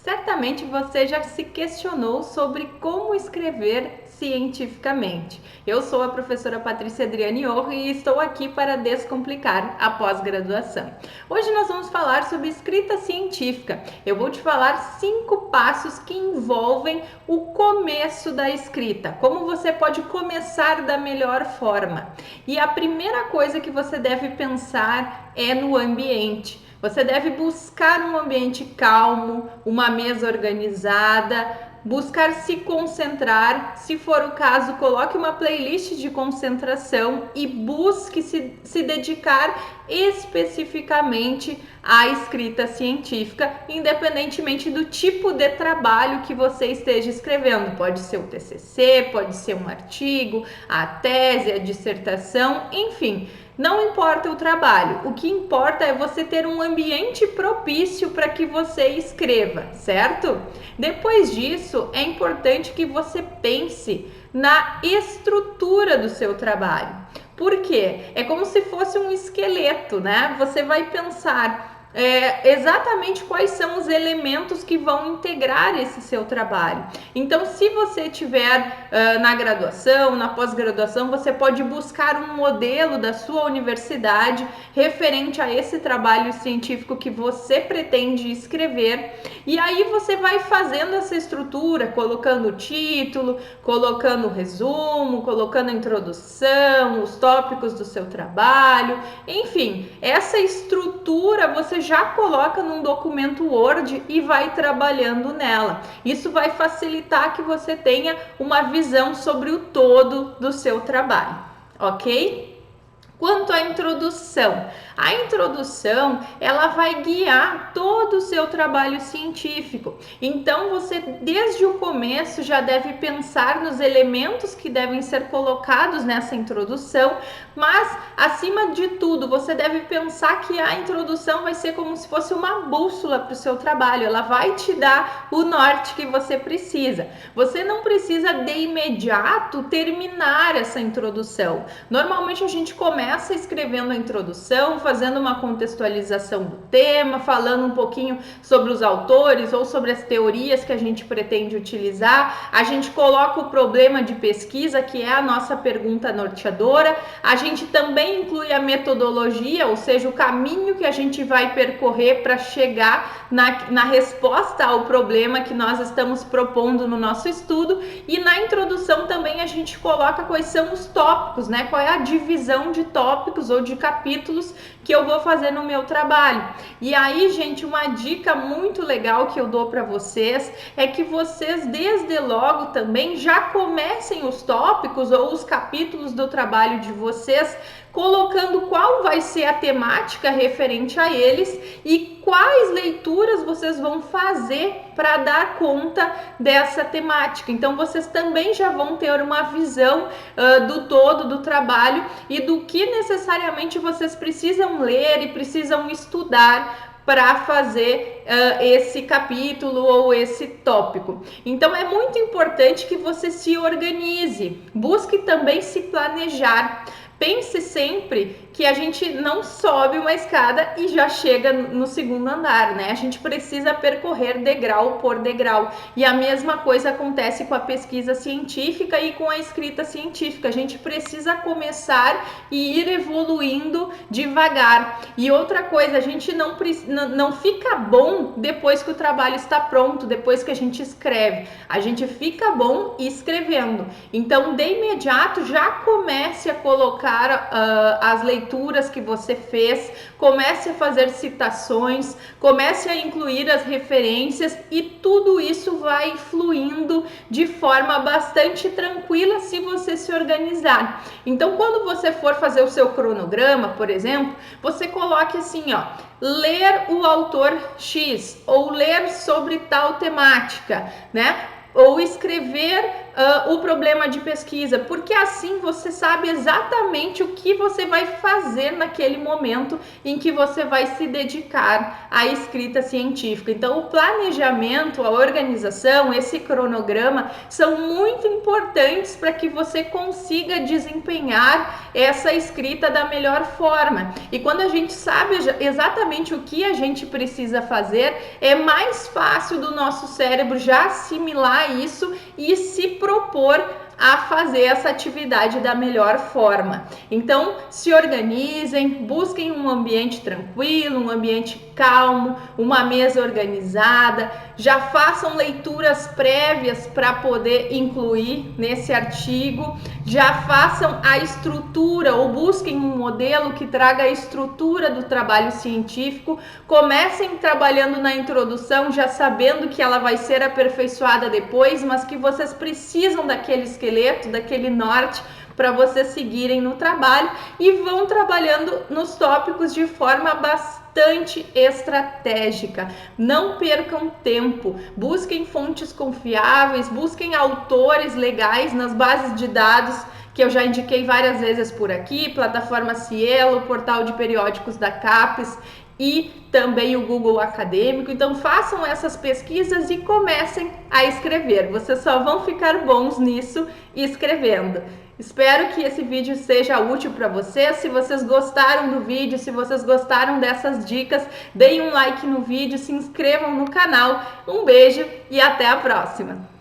Certamente você já se questionou sobre como escrever cientificamente. Eu sou a professora Patrícia Adriane Orro e estou aqui para descomplicar a pós-graduação. Hoje nós vamos falar sobre escrita científica. Eu vou te falar 5 passos que envolvem o começo da escrita, como você pode começar da melhor forma. E a primeira coisa que você deve pensar é no ambiente. Você deve buscar um ambiente calmo, uma mesa organizada, buscar se concentrar. Se for o caso, coloque uma playlist de concentração e busque se dedicar especificamente à escrita científica, independentemente do tipo de trabalho que você esteja escrevendo. Pode ser o TCC, pode ser um artigo, a tese, a dissertação, enfim. Não importa o trabalho, o que importa é você ter um ambiente propício para que você escreva, certo? Depois disso, é importante que você pense na estrutura do seu trabalho. Por quê? É como se fosse um esqueleto, né? Você vai pensar exatamente quais são os elementos que vão integrar esse seu trabalho. Então, se você tiver na graduação, na pós-graduação, você pode buscar um modelo da sua universidade referente a esse trabalho científico que você pretende escrever, e aí você vai fazendo essa estrutura, colocando o título, colocando o resumo, colocando a introdução, os tópicos do seu trabalho, enfim, essa estrutura você já coloca num documento Word e vai trabalhando nela. Isso vai facilitar que você tenha uma visão sobre o todo do seu trabalho, ok? Quanto à introdução, a introdução ela vai guiar todo o seu trabalho científico. Então você desde o começo já deve pensar nos elementos que devem ser colocados nessa introdução, mas acima de tudo você deve pensar que a introdução vai ser como se fosse uma bússola para o seu trabalho. Ela vai te dar o norte que você precisa. Você não precisa de imediato terminar essa introdução. Normalmente a gente começa escrevendo a introdução, fazendo uma contextualização do tema, falando um pouquinho sobre os autores ou sobre as teorias que a gente pretende utilizar. A gente coloca o problema de pesquisa, que é a nossa pergunta norteadora. A gente também inclui a metodologia, ou seja, o caminho que a gente vai percorrer para chegar na resposta ao problema que nós estamos propondo no nosso estudo. E na introdução também a gente coloca quais são os tópicos, né? Qual é a divisão de tópicos ou de capítulos que eu vou fazer no meu trabalho. E aí, gente, uma dica muito legal que eu dou para vocês é que vocês desde logo também já comecem os tópicos ou os capítulos do trabalho de vocês colocando qual vai ser a temática referente a eles e quais leituras vocês vão fazer para dar conta dessa temática. Então vocês também já vão ter uma visão do todo do trabalho e do que necessariamente vocês precisam ler e precisam estudar para fazer esse capítulo ou esse tópico. Então é muito importante que você se organize, busque também se planejar. Pense sempre que a gente não sobe uma escada e já chega no segundo andar, né? A gente precisa percorrer degrau por degrau. E a mesma coisa acontece com a pesquisa científica e com a escrita científica. A gente precisa começar e ir evoluindo devagar. E outra coisa, a gente não fica bom depois que o trabalho está pronto, depois que a gente escreve. A gente fica bom escrevendo. Então, de imediato, já comece a colocar as leituras que você fez, comece a fazer citações, comece a incluir as referências e tudo isso vai fluindo de forma bastante tranquila se você se organizar. Então, quando você for fazer o seu cronograma, por exemplo, você coloque assim, ó, ler o autor X ou ler sobre tal temática, né? ou escrever o problema de pesquisa, porque assim você sabe exatamente o que você vai fazer naquele momento em que você vai se dedicar à escrita científica. Então, o planejamento, a organização, esse cronograma são muito importantes para que você consiga desempenhar essa escrita da melhor forma. E quando a gente sabe exatamente o que a gente precisa fazer, é mais fácil do nosso cérebro já assimilar isso e se propor a fazer essa atividade da melhor forma. Então, se organizem, busquem um ambiente tranquilo, um ambiente calmo, uma mesa organizada, já façam leituras prévias para poder incluir nesse artigo, já façam a estrutura ou busquem um modelo que traga a estrutura do trabalho científico, comecem trabalhando na introdução, já sabendo que ela vai ser aperfeiçoada depois, mas que vocês precisam daquele esqueleto, daquele norte, para vocês seguirem no trabalho, e vão trabalhando nos tópicos de forma bastante estratégica. Não percam tempo, busquem fontes confiáveis, busquem autores legais nas bases de dados que eu já indiquei várias vezes por aqui, plataforma Cielo, portal de periódicos da CAPES e também o Google Acadêmico. Então façam essas pesquisas e comecem a escrever. Vocês só vão ficar bons nisso escrevendo. Espero que esse vídeo seja útil para vocês. Se vocês gostaram do vídeo, se vocês gostaram dessas dicas, deem um like no vídeo, se inscrevam no canal. Um beijo e até a próxima!